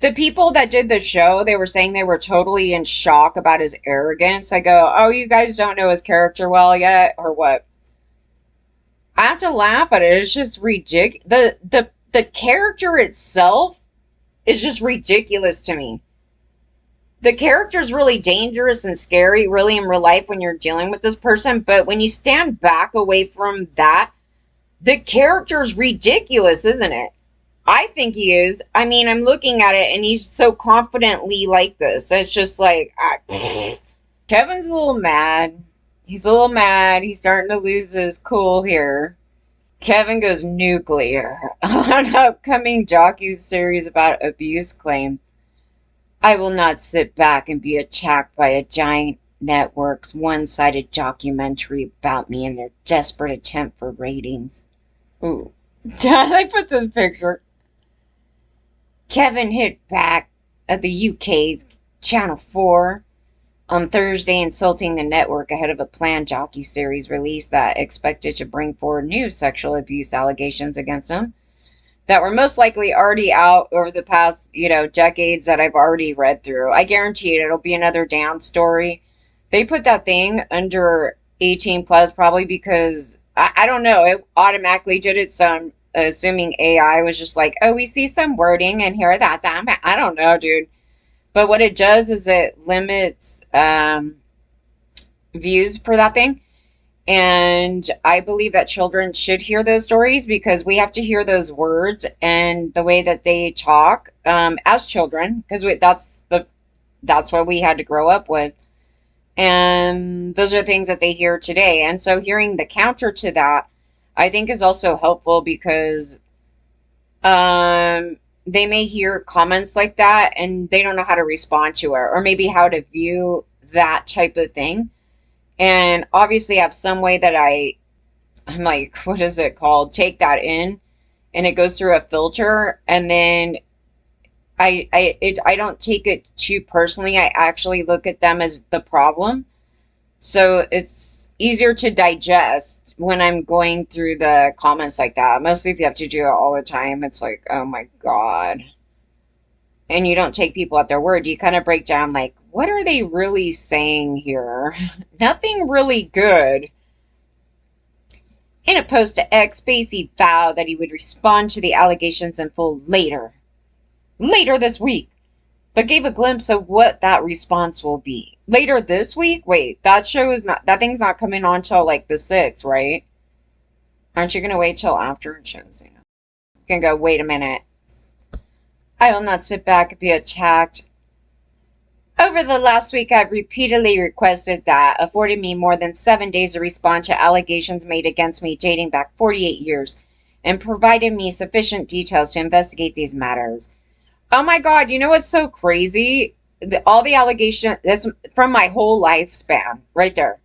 The people that did the show, they were saying they were totally in shock about his arrogance. I go, oh, you guys don't know his character well yet, or what? I have to laugh at it. It's just ridiculous. The character itself is just ridiculous to me. The character is really dangerous and scary, really, in real life when you're dealing with this person. But when you stand back away from that, the character is ridiculous, isn't it? I think he is. I mean, I'm looking at it and he's so confidently like this. It's just like, Kevin's a little mad. He's a little mad. He's starting to lose his cool here. Kevin goes nuclear on upcoming docu-series about abuse claims. I will not sit back and be attacked by a giant network's one-sided documentary about me and their desperate attempt for ratings. Ooh. I put this picture. Kevin hit back at the UK's Channel 4 on Thursday, insulting the network ahead of a planned docu-series release that expected to bring forward new sexual abuse allegations against him that were most likely already out over the past, decades that I've already read through. I guarantee it'll be another down story. They put that thing under 18 plus probably because, I don't know, it automatically did it, so I'm assuming AI was just like, oh, we see some wording and here that's, I don't know, dude. But what it does is it limits views for that thing. And I believe that children should hear those stories because we have to hear those words and the way that they talk as children, because that's what we had to grow up with. And those are things that they hear today. And so hearing the counter to that, I think is also helpful because they may hear comments like that and they don't know how to respond to it or maybe how to view that type of thing. And obviously I have some way that I'm like, what is it called? Take that in and it goes through a filter and then I don't take it too personally. I actually look at them as the problem. So it's easier to digest when I'm going through the comments like that. Mostly if you have to do it all the time, it's like, oh my God. And you don't take people at their word. You kind of break down like, what are they really saying here? Nothing really good. In a post to X, Spacey vowed that he would respond to the allegations in full later this week, but gave a glimpse of what that response will be. Later this week? Wait, that thing's not coming on till like the 6th, right? Aren't you going to wait till after it shows? You can go, wait a minute. I will not sit back and be attacked. Over the last week, I've repeatedly requested that, afforded me more than 7 days to respond to allegations made against me dating back 48 years, and provided me sufficient details to investigate these matters. Oh my God, you know what's so crazy? All the allegations, that's from my whole lifespan, right there.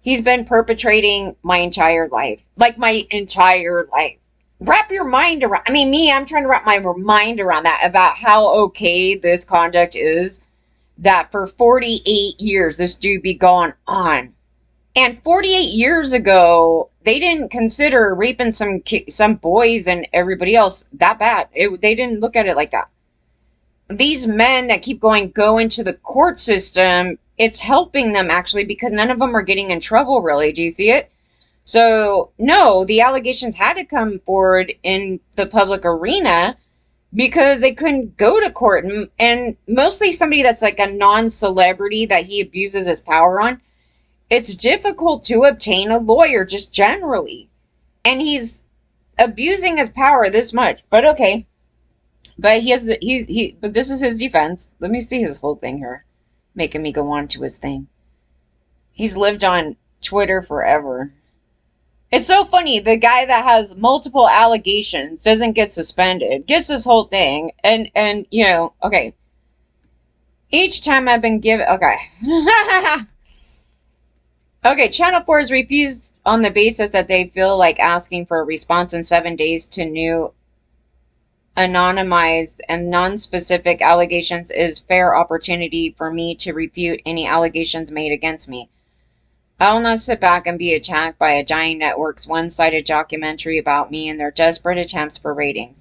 He's been perpetrating my entire life. Like my entire life. Wrap your mind around, I'm trying to wrap my mind around that, about how okay this conduct is. That for 48 years, this dude be going on. And 48 years ago, they didn't consider raping some boys and everybody else that bad. They didn't look at it like that. These men that keep go into the court system, it's helping them actually because none of them are getting in trouble really. Do you see it? So, no, the allegations had to come forward in the public arena because they couldn't go to court. And mostly somebody that's like a non-celebrity that he abuses his power on, it's difficult to obtain a lawyer just generally. And he's abusing his power this much. But okay. But but this is his defense. Let me see his whole thing here. Making me go on to his thing. He's lived on Twitter forever. It's so funny. The guy that has multiple allegations doesn't get suspended. Gets this whole thing. And okay. Each time I've been given... Okay. Okay, Channel 4 has refused on the basis that they feel like asking for a response in 7 days to new anonymized and non-specific allegations is fair opportunity for me to refute any allegations made against me. I will not sit back and be attacked by a giant network's one-sided documentary about me and their desperate attempts for ratings.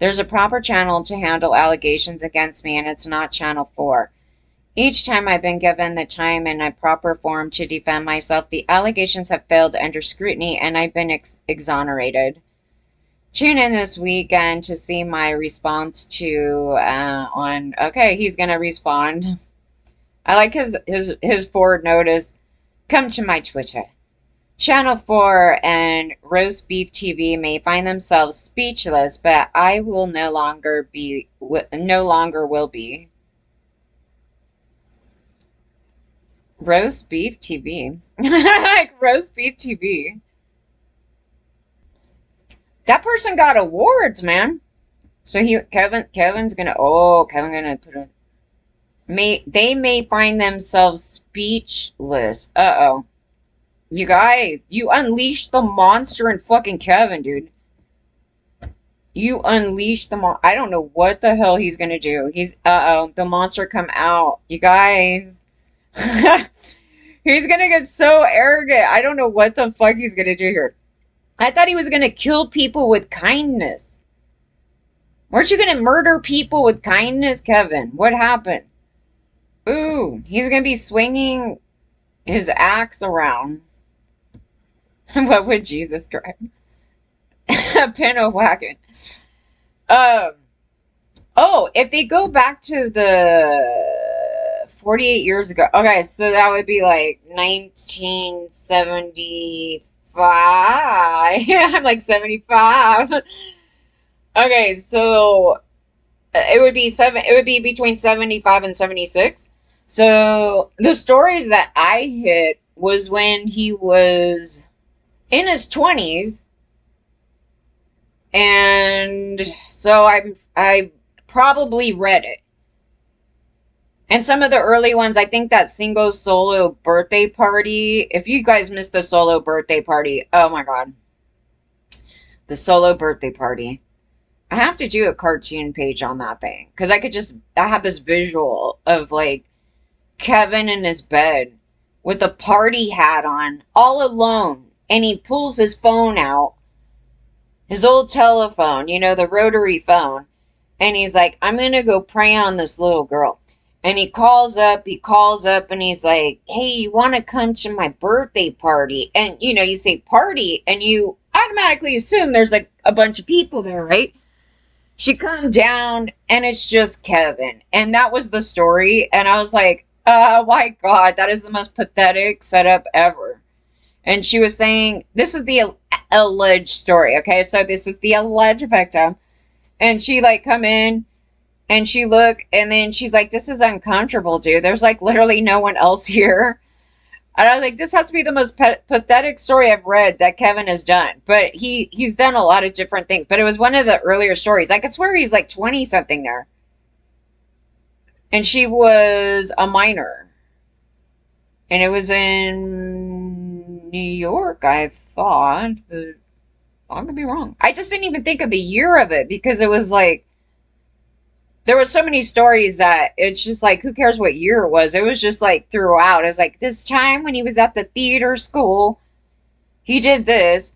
There's a proper channel to handle allegations against me, and it's not Channel 4. Each time I've been given the time and a proper forum to defend myself, the allegations have failed under scrutiny, and I've been exonerated. Tune in this weekend to see my response to on. Okay, he's gonna respond. I like his forward notice. Come to my Twitter. Channel 4 and Roast Beef TV may find themselves speechless, but I will no longer will be. Roast Beef TV. Like Roast Beef TV. That person got awards, man. So Kevin's gonna put a they may find themselves speechless. Uh-oh. You guys, you unleashed the monster in fucking Kevin, dude. You unleashed I don't know what the hell he's gonna do. The monster come out. You guys. He's gonna get so arrogant. I don't know what the fuck he's gonna do here. I thought he was gonna kill people with kindness. Weren't you gonna murder people with kindness, Kevin? What happened? Ooh, he's gonna be swinging his axe around. What would Jesus drive? A pinto wagon. Oh, if they go back to the 48 years ago. Okay, so that would be like 1975. I'm like 75. Okay, so it would be between 75 and 76. So the stories that I hit was when he was in his 20s. And so I probably read it. And some of the early ones, I think that single solo birthday party. If you guys missed the solo birthday party, oh my God. The solo birthday party. I have to do a cartoon page on that thing. Because I have this visual of like Kevin in his bed with a party hat on, all alone. And he pulls his phone out. His old telephone, the rotary phone. And he's like, I'm going to go prey on this little girl. And he calls up, and he's like, hey, you want to come to my birthday party? And, you say party, and you automatically assume there's like a bunch of people there, right? She comes down, and it's just Kevin. And that was the story. And I was like, oh my God, that is the most pathetic setup ever. And she was saying, this is the alleged story, okay? So this is the alleged victim. And she like come in and she look and then she's like, this is uncomfortable, dude. There's like literally no one else here. And I was like, this has to be the most pathetic story I've read that Kevin has done. But he's done a lot of different things. But it was one of the earlier stories. I could swear he's like 20 something there. And she was a minor. And it was in New York, I thought. But I could be wrong. I just didn't even think of the year of it because it was like, there were so many stories that it's just like, who cares what year it was? It was just like throughout. It was like, this time when he was at the theater school, he did this.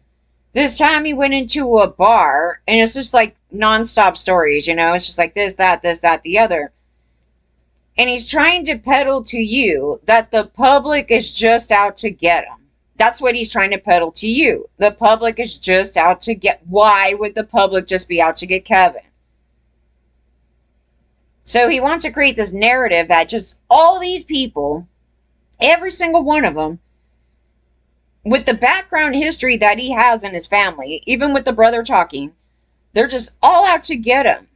This time he went into a bar. And it's just like nonstop stories, It's just like this, that, the other. And he's trying to peddle to you that the public is just out to get him. That's what he's trying to peddle to you. The public is just out to get... Why would the public just be out to get Kevin? So he wants to create this narrative that just all these people, every single one of them, with the background history that he has in his family, even with the brother talking, they're just all out to get him.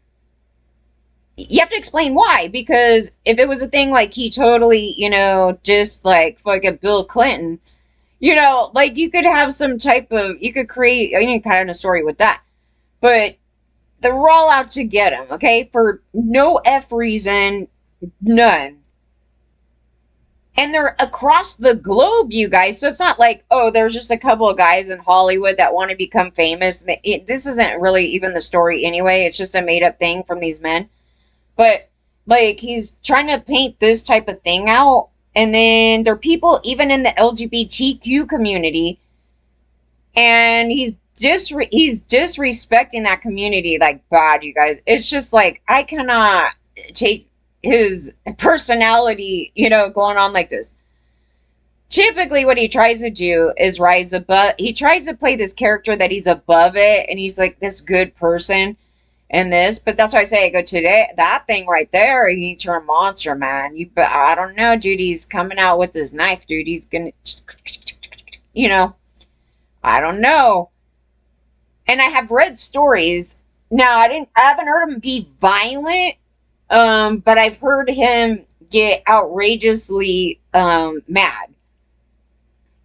You have to explain why, because if it was a thing like he totally, just like fucking Bill Clinton... like you could have some type of, you could create any kind of story with that. But they're all out to get him, okay? For no F reason, none. And they're across the globe, you guys. So it's not like, oh, there's just a couple of guys in Hollywood that want to become famous. This isn't really even the story anyway. It's just a made up thing from these men. But like he's trying to paint this type of thing out. And then there are people even in the LGBTQ community. And he's he's disrespecting that community like bad, you guys. It's just like I cannot take his personality, going on like this. Typically what he tries to do is rise above. He tries to play this character that he's above it and he's like this good person and this, but that's why I say I go today. That thing right there, he turned monster, man. I don't know, dude. He's coming out with his knife, dude. He's gonna, I don't know. And I have read stories. Now I haven't heard him be violent, but I've heard him get outrageously mad.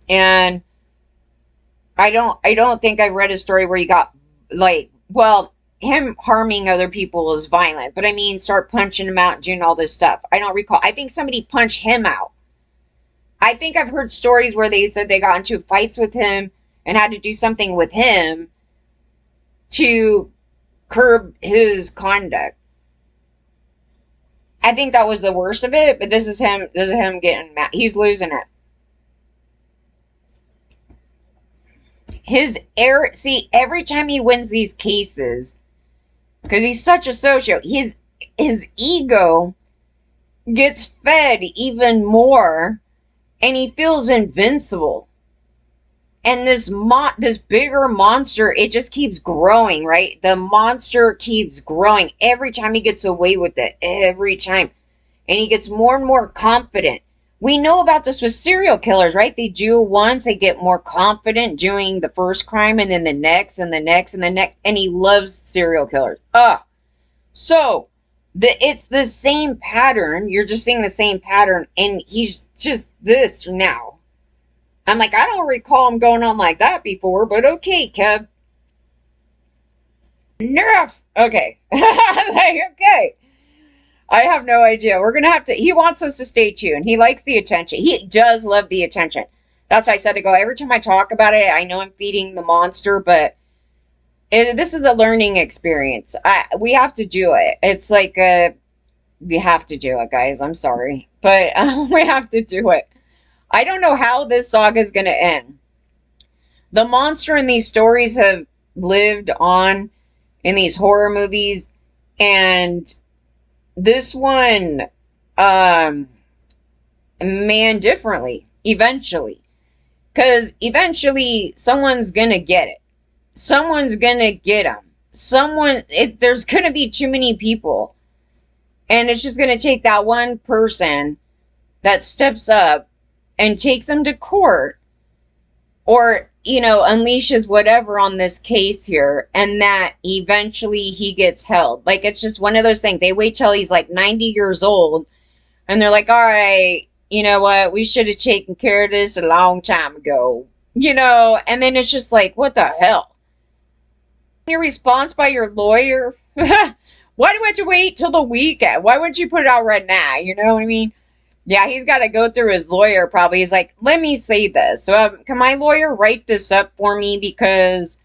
And I don't think I read a story where he got him harming other people is violent, but I mean start punching him out and doing all this stuff. I don't recall. I think somebody punched him out. I think I've heard stories where they said they got into fights with him and had to do something with him to curb his conduct. I think that was the worst of it, but this is him getting mad. He's losing it. Every time he wins these cases, because he's such a socio, his ego gets fed even more, and he feels invincible. And this bigger monster, it just keeps growing, right? The monster keeps growing every time he gets away with it, every time. And he gets more and more confident. We know about this with serial killers, right? They do once, they get more confident doing the first crime, and then the next, and the next, and the next. And he loves serial killers. So it's the same pattern. You're just seeing the same pattern, and he's just this now. I'm like, I don't recall him going on like that before, but okay, Kev. Nerf. Okay. Okay. I have no idea. We're going to have to, he wants us to stay tuned. He likes the attention. He does love the attention. That's why I said to go, every time I talk about it, I know I'm feeding the monster, but this is a learning experience. We have to do it. It's like, we have to do it, guys. I'm sorry. But we have to do it. I don't know how this saga is going to end. The monster in these stories have lived on in these horror movies, and this one man differently eventually, because eventually someone's gonna get it. Someone's gonna get him. There's gonna be too many people, and it's just gonna take that one person that steps up and takes him to court, or unleashes whatever on this case here, and that eventually he gets held. Like, it's just one of those things. They wait till he's like 90 years old, and they're like, all right, you know what? We should have taken care of this a long time ago. And then it's just like, what the hell? Your response by your lawyer? Why do we have to wait till the weekend? Why wouldn't you put it out right now? You know what I mean? Yeah, he's got to go through his lawyer probably. He's like, let me say this. So can my lawyer write this up for me? Because,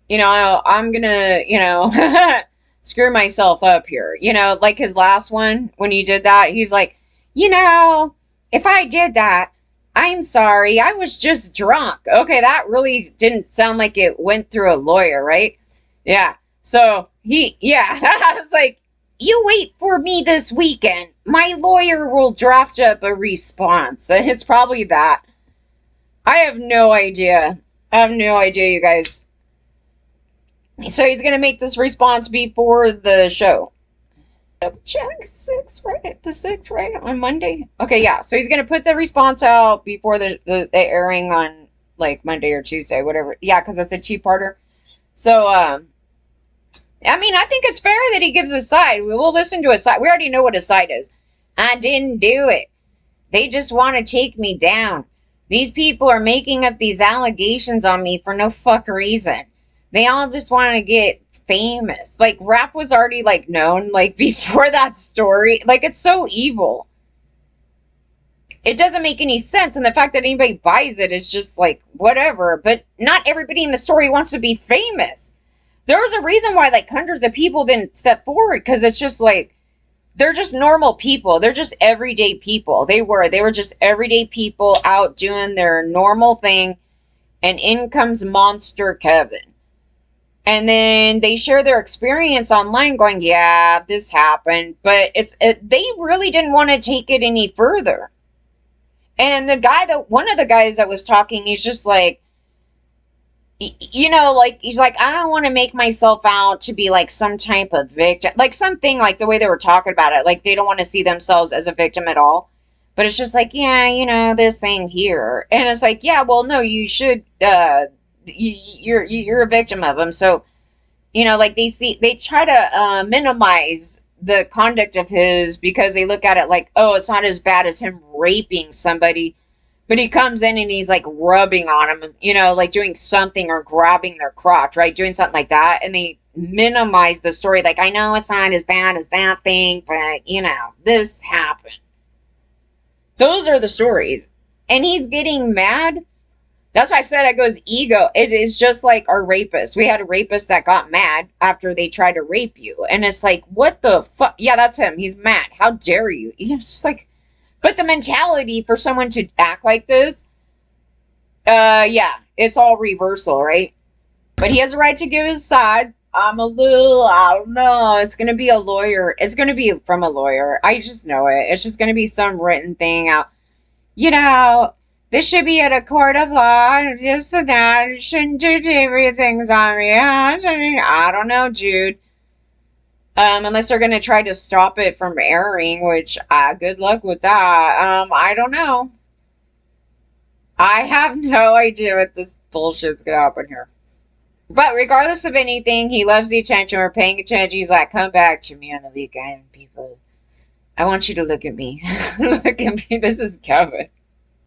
I'm going to, screw myself up here. Like his last one, when he did that, he's like, if I did that, I'm sorry. I was just drunk. Okay, that really didn't sound like it went through a lawyer, right? Yeah. So I was like, you wait for me this weekend. My lawyer will draft up a response. It's probably that. I have no idea. You guys. So he's going to make this response before the show. Double check. 6th, right? The 6th, right? On Monday? Okay, yeah. So he's going to put the response out before the airing on, like, Monday or Tuesday, whatever. Yeah, because it's a two-parter. So, I think it's fair that he gives a side. We will listen to a side. We already know what a side is. I didn't do it. They just want to take me down. These people are making up these allegations on me for no fuck reason. They all just want to get famous. Like, rap was already, like, known, like, before that story. Like, it's so evil. It doesn't make any sense. And the fact that anybody buys it is just, like, whatever. But not everybody in the story wants to be famous. There was a reason why, like, hundreds of people didn't step forward, because it's just, like, they're just normal people. They're just everyday people. They were just everyday people out doing their normal thing, and in comes Monster Kevin. And then they share their experience online going, yeah, this happened, but they really didn't want to take it any further. And one of the guys that was talking, he's just like, like, he's like, I don't want to make myself out to be like some type of victim, like something like the way they were talking about it, like they don't want to see themselves as a victim at all. But it's just like, yeah, this thing here. And it's like, yeah, well, no, you should, you're a victim of them. So, like they try to minimize the conduct of his because they look at it like, oh, it's not as bad as him raping somebody. But he comes in and he's like rubbing on them, like doing something or grabbing their crotch, right? Doing something like that. And they minimize the story. Like, I know it's not as bad as that thing, but, this happened. Those are the stories. And he's getting mad. That's why I said it goes ego. It is just like our rapist. We had a rapist that got mad after they tried to rape you. And it's like, what the fuck? Yeah, that's him. He's mad. How dare you? It's just like, but the mentality for someone to act like this, yeah, it's all reversal, right? But he has a right to give his side. I don't know. It's going to be a lawyer. It's going to be from a lawyer. I just know it. It's just going to be some written thing out. You know, this should be at a court of law. This and that. You shouldn't do everything's on me. I don't know, Jude. Unless they're going to try to stop it from airing, which, good luck with that. I don't know. I have no idea what this bullshit's going to happen here. But regardless of anything, he loves the attention. We're paying attention. He's like, come back to me on the weekend, people. I want you to look at me. Look at me. This is Kevin.